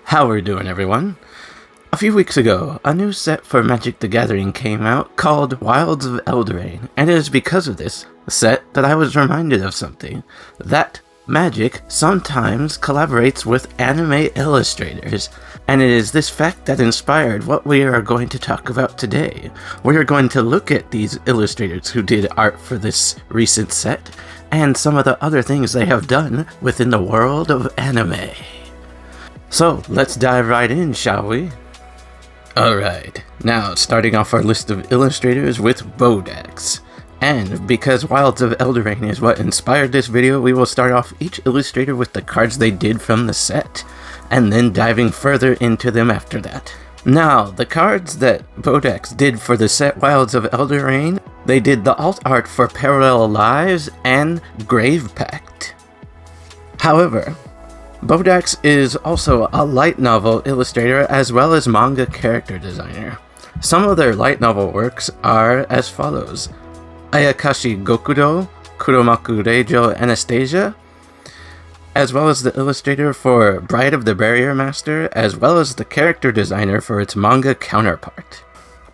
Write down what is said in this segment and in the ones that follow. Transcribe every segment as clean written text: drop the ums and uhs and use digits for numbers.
How we're doing, everyone? A few weeks ago, a new set for Magic the Gathering came out called Wilds of Eldraine, and it is because of this set that I was reminded of something. That Magic sometimes collaborates with anime illustrators, and it is this fact that inspired what we are going to talk about today. We are going to look at these illustrators who did art for this recent set, and some of the other things they have done within the world of anime. So, let's dive right in, shall we? Alright, now starting off our list of illustrators with Bodax. And because Wilds of Eldraine is what inspired this video, we will start off each illustrator with the cards they did from the set, and then diving further into them after that. Now, the cards that Bodax did for the set Wilds of Eldraine, they did the alt art for Parallel Lives and Grave Pact. However, Bodax is also a light novel illustrator as well as manga character designer. Some of their light novel works are as follows: Ayakashi Gokudo, Kuromaku Reijo Anastasia, as well as the illustrator for Bride of the Barrier Master, as well as the character designer for its manga counterpart.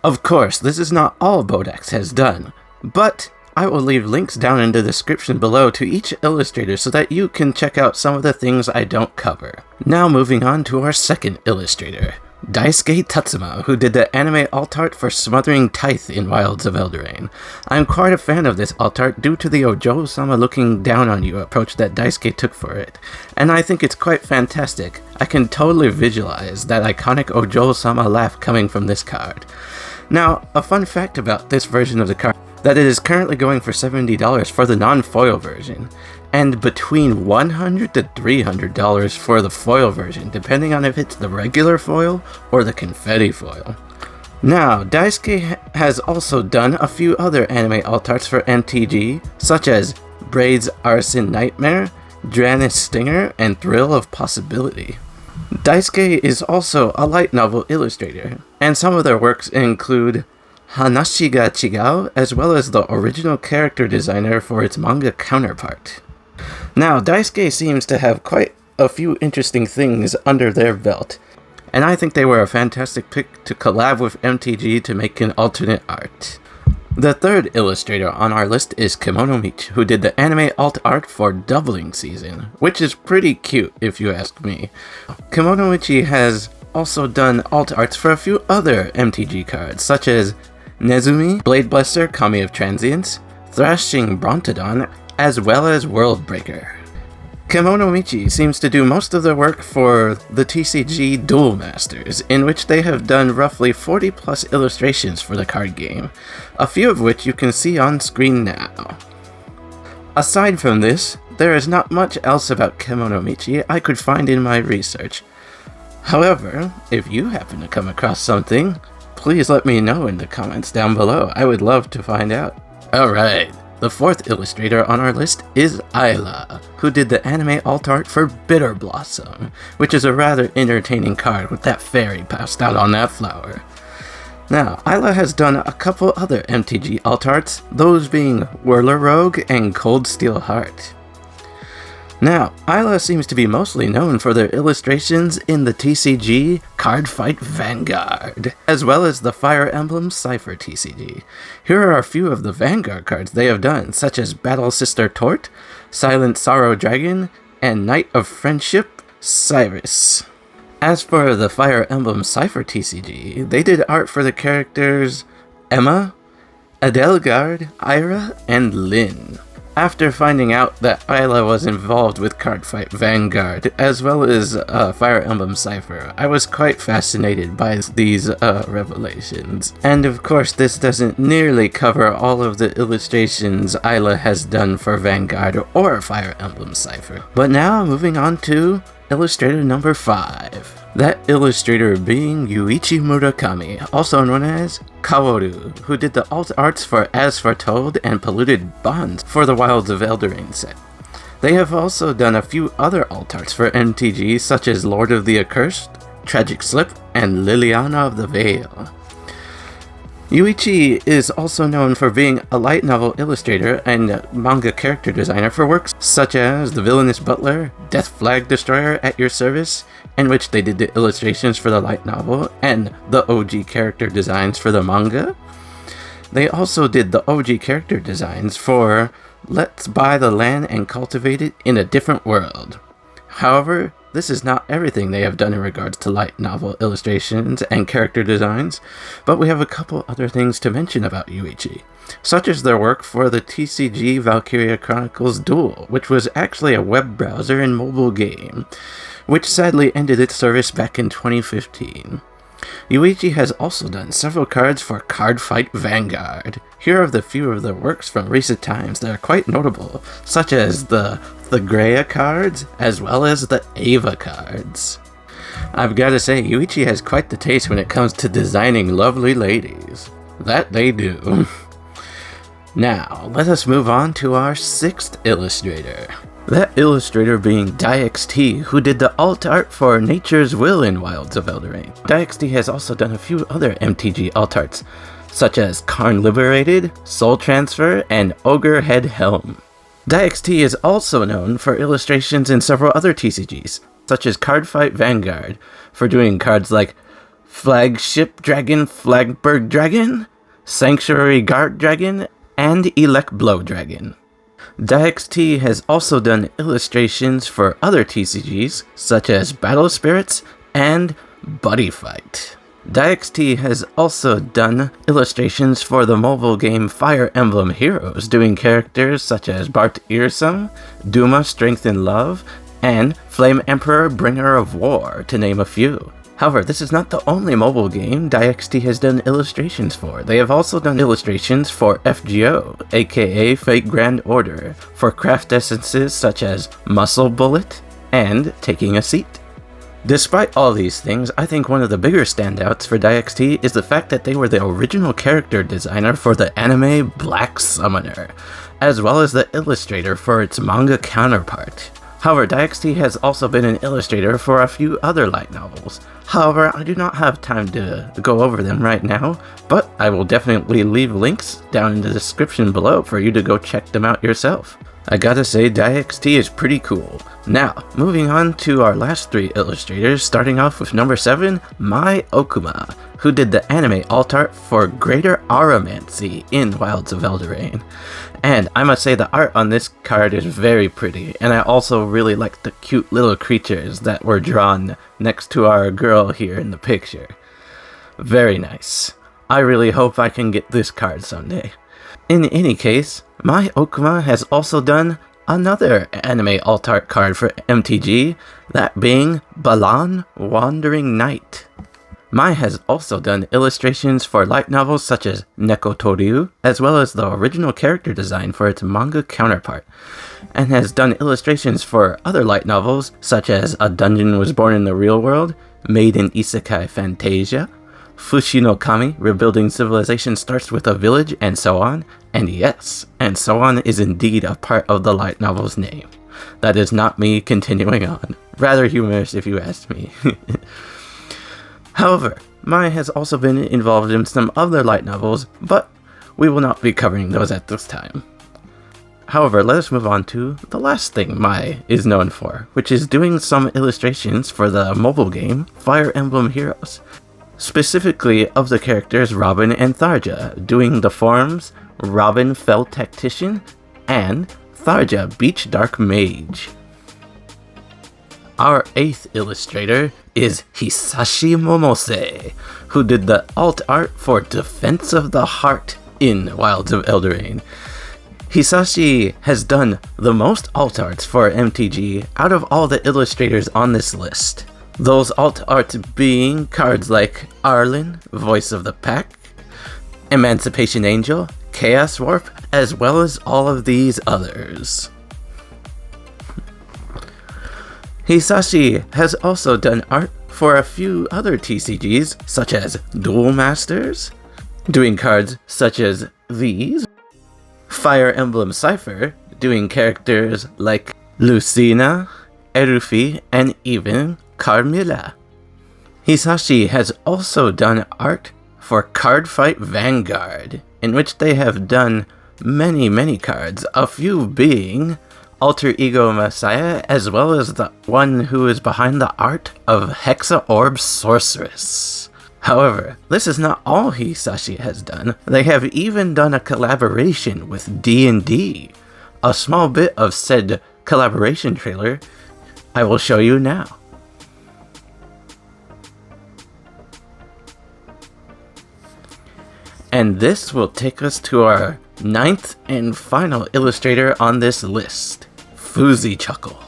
Of course, this is not all Bodax has done, but I will leave links down in the description below to each illustrator so that you can check out some of the things I don't cover. Now moving on to our second illustrator, Daisuke Tatsuma, who did the anime alt art for Smothering Tithe in Wilds of Eldraine. I'm quite a fan of this alt art due to the Ojo-sama looking down on you approach that Daisuke took for it, and I think it's quite fantastic. I can totally visualize that iconic Ojo-sama laugh coming from this card. Now, a fun fact about this version of the card, that it is currently going for $70 for the non-foil version, and between $100 to $300 for the foil version, depending on if it's the regular foil or the confetti foil. Now, Daisuke has also done a few other anime alt arts for MTG, such as Braid's Arson Nightmare, Dranis Stinger, and Thrill of Possibility. Daisuke is also a light novel illustrator, and some of their works include Hanashi ga Chigau, as well as the original character designer for its manga counterpart. Now, Daisuke seems to have quite a few interesting things under their belt, and I think they were a fantastic pick to collab with MTG to make an alternate art. The third illustrator on our list is Kimono Michi, who did the anime alt art for Doubling Season, which is pretty cute if you ask me. Kimono Michi has also done alt arts for a few other MTG cards, such as Nezumi, Blade Blesser, Kami of Transience, Thrashing Brontodon, as well as World Breaker. Kimono Michi seems to do most of the work for the TCG Duel Masters, in which they have done roughly 40 plus illustrations for the card game, a few of which you can see on screen now. Aside from this, there is not much else about Kimono Michi I could find in my research. However, if you happen to come across something, please let me know in the comments down below. I would love to find out. Alright, the fourth illustrator on our list is Ayla, who did the anime alt art for Bitter Blossom, which is a rather entertaining card with that fairy passed out on that flower. Now, Ayla has done a couple other MTG alt arts, those being Whirler Rogue and Cold Steel Heart. Now, Ayla seems to be mostly known for their illustrations in the TCG Card Fight Vanguard, as well as the Fire Emblem Cypher TCG. Here are a few of the Vanguard cards they have done, such as Battle Sister Tort, Silent Sorrow Dragon, and Knight of Friendship Cyrus. As for the Fire Emblem Cypher TCG, they did art for the characters Emma, Adelgard, Ira, and Lynn. After finding out that Ayla was involved with Card Fight Vanguard, as well as Fire Emblem Cypher, I was quite fascinated by these revelations. And of course, this doesn't nearly cover all of the illustrations Ayla has done for Vanguard or Fire Emblem Cypher. But now, moving on to illustrator number 5. That illustrator being Yuichi Murakami, also known as Kaworu, who did the alt arts for As Foretold and Polluted Bonds for the Wilds of Eldraine set. They have also done a few other alt arts for MTG, such as Lord of the Accursed, Tragic Slip, and Liliana of the Veil. Yuichi is also known for being a light novel illustrator and manga character designer for works such as The Villainous Butler, Death Flag Destroyer at Your Service, in which they did the illustrations for the light novel and the OG character designs for the manga. They also did the OG character designs for Let's Buy the Land and Cultivate It in a Different World. However, this is not everything they have done in regards to light novel illustrations and character designs, but we have a couple other things to mention about Yuichi, such as their work for the TCG Valkyria Chronicles Duel, which was actually a web browser and mobile game, which sadly ended its service back in 2015. Yuichi has also done several cards for Card Fight Vanguard. Here are the few of their works from recent times that are quite notable, such as the Greya cards, as well as the Ava cards. I've gotta say, Yuichi has quite the taste when it comes to designing lovely ladies. That they do. Now, let us move on to our 6th illustrator. That illustrator being DieXT, who did the alt art for Nature's Will in Wilds of Eldraine. DieXT has also done a few other MTG alt arts, such as Karn Liberated, Soul Transfer, and Ogre Head Helm. DieXT is also known for illustrations in several other TCGs, such as Cardfight Vanguard, for doing cards like Flagship Dragon, Flagberg Dragon, Sanctuary Guard Dragon, and Elect Blow Dragon. DieXT has also done illustrations for other TCGs, such as Battle Spirits and Buddy Fight. DieXT has also done illustrations for the mobile game Fire Emblem Heroes, doing characters such as Bart Irsum, Duma Strength in Love, and Flame Emperor Bringer of War, to name a few. However, this is not the only mobile game DieXT has done illustrations for. They have also done illustrations for FGO, aka Fate Grand Order, for craft essences such as Muscle Bullet and Taking a Seat. Despite all these things, I think one of the bigger standouts for DieXT is the fact that they were the original character designer for the anime Black Summoner, as well as the illustrator for its manga counterpart. However, DieXT has also been an illustrator for a few other light novels. However, I do not have time to go over them right now, but I will definitely leave links down in the description below for you to go check them out yourself. I gotta say, DieXT is pretty cool. Now, moving on to our last 3 illustrators, starting off with number 7, Mai Okuma, who did the anime alt art for Greater Aromancy in Wilds of Eldraine. And I must say the art on this card is very pretty, and I also really like the cute little creatures that were drawn next to our girl here in the picture. Very nice. I really hope I can get this card someday. In any case, Mai Okuma has also done another anime alt art card for MTG, that being Balan Wandering Knight. Mai has also done illustrations for light novels such as Nekotoryu, as well as the original character design for its manga counterpart, and has done illustrations for other light novels such as A Dungeon Was Born in the Real World, Made in Isekai Fantasia, Fushi no Kami, Rebuilding Civilization Starts with a Village, and so on. And yes, and so on is indeed a part of the light novel's name. That is not me continuing on. Rather humorous if you ask me. However, Mai has also been involved in some other light novels, but we will not be covering those at this time. However, let us move on to the last thing Mai is known for, which is doing some illustrations for the mobile game Fire Emblem Heroes. Specifically of the characters Robin and Tharja, doing the forms Robin Fell Tactician and Tharja Beach Dark Mage. Our 8th illustrator is Hisashi Momose, who did the alt art for Defense of the Heart in Wilds of Eldraine. Hisashi has done the most alt arts for MTG out of all the illustrators on this list. Those alt arts being cards like Arlen, Voice of the Pack, Emancipation Angel, Chaos Warp, as well as all of these others. Hisashi has also done art for a few other TCGs, such as Duel Masters, doing cards such as these, Fire Emblem Cypher, doing characters like Lucina, Erufi, and even Carmilla. Hisashi has also done art for Cardfight Vanguard, in which they have done many cards, a few being Alter Ego Messiah, as well as the one who is behind the art of Hexa Orb Sorceress. However, this is not all Hisashi has done. They have even done a collaboration with D&D. A small bit of said collaboration trailer I will show you now. And this will take us to our 9th and final illustrator on this list, Fuzichuckle.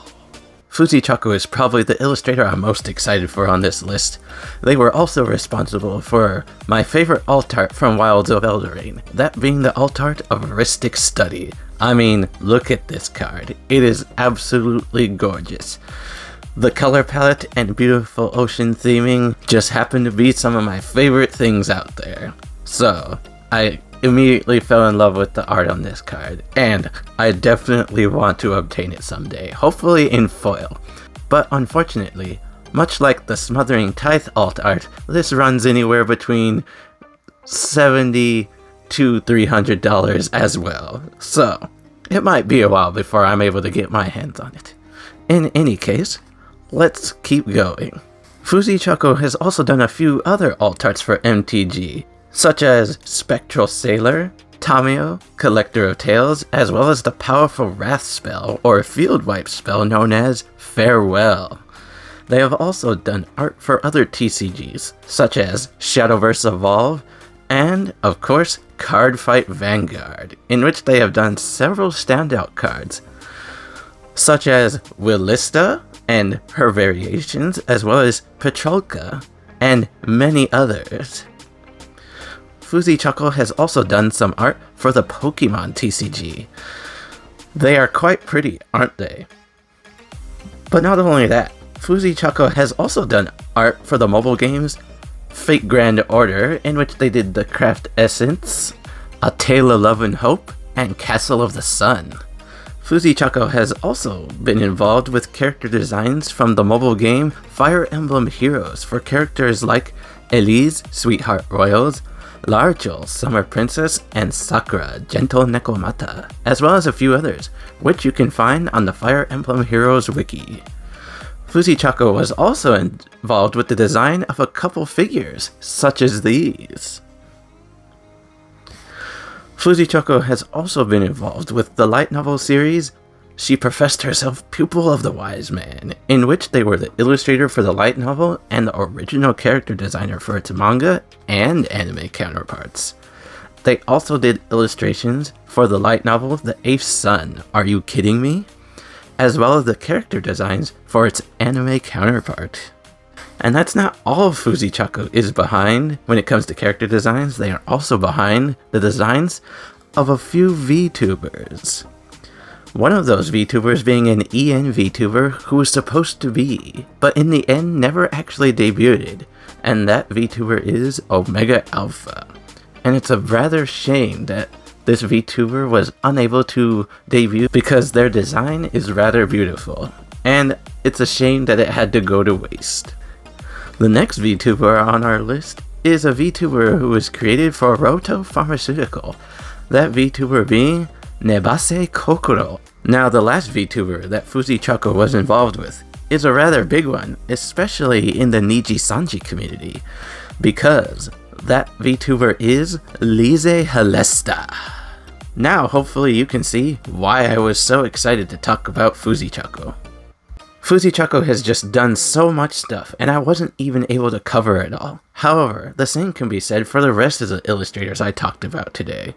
Fuzichuckle is probably the illustrator I'm most excited for on this list. They were also responsible for my favorite alt art from Wilds of Eldraine, that being the alt art of Ristic Study. I mean, look at this card. It is absolutely gorgeous. The color palette and beautiful ocean theming just happen to be some of my favorite things out there. So, I immediately fell in love with the art on this card, and I definitely want to obtain it someday, hopefully in foil. But unfortunately, much like the Smothering Tithe alt art, this runs anywhere between $70 to $300 as well, so it might be a while before I'm able to get my hands on it. In any case, let's keep going. Fuzichuckle has also done a few other alt arts for MTG, such as Spectral Sailor, Tamio, Collector of Tales, as well as the powerful Wrath spell or field wipe spell known as Farewell. They have also done art for other TCGs, such as Shadowverse Evolve, and, of course, Cardfight Vanguard, in which they have done several standout cards, such as Willista and her variations, as well as Petrolka, and many others. Fuzichuckle has also done some art for the Pokemon TCG. They are quite pretty, aren't they? But not only that, Fuzichuckle has also done art for the mobile games Fate Grand Order, in which they did the Craft Essence, A Tale of Love and Hope, and Castle of the Sun. Fuzichuckle has also been involved with character designs from the mobile game Fire Emblem Heroes for characters like Elise, Sweetheart Royals, Larchel, Summer Princess, and Sakura, Gentle Nekomata, as well as a few others, which you can find on the Fire Emblem Heroes wiki. Fuzichuckle was also involved with the design of a couple figures, such as these. Fuzichuckle has also been involved with the light novel series She Professed Herself Pupil of the Wise Man, in which they were the illustrator for the light novel and the original character designer for its manga and anime counterparts. They also did illustrations for the light novel The Eighth Son, Are You Kidding Me?, as well as the character designs for its anime counterpart. And that's not all Fuzichuckle is behind when it comes to character designs. They are also behind the designs of a few VTubers. One of those VTubers being an EN VTuber who was supposed to be, but in the end never actually debuted, and that VTuber is Omega Alpha. And it's a rather shame that this VTuber was unable to debut because their design is rather beautiful, and it's a shame that it had to go to waste. The next VTuber on our list is a VTuber who was created for Roto Pharmaceutical, that VTuber being Nebase Kokoro. Now, the last VTuber that Fuzichuckle was involved with is a rather big one, especially in the Nijisanji community, because that VTuber is Lise Halesta. Now, hopefully you can see why I was so excited to talk about Fuzichuckle. Fuzichuckle has just done so much stuff, and I wasn't even able to cover it all. However, the same can be said for the rest of the illustrators I talked about today.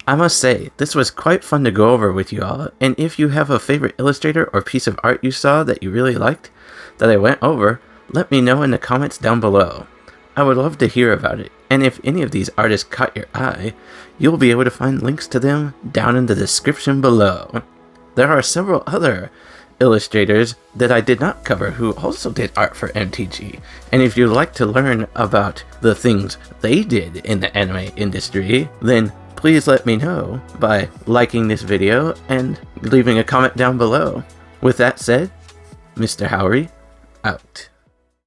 I must say, this was quite fun to go over with you all, and if you have a favorite illustrator or piece of art you saw that you really liked, that I went over, let me know in the comments down below. I would love to hear about it, and if any of these artists caught your eye, you'll be able to find links to them down in the description below. There are several other illustrators that I did not cover who also did art for MTG, and if you'd like to learn about the things they did in the anime industry, then please let me know by liking this video and leaving a comment down below. With that said, Mr. Howry, out.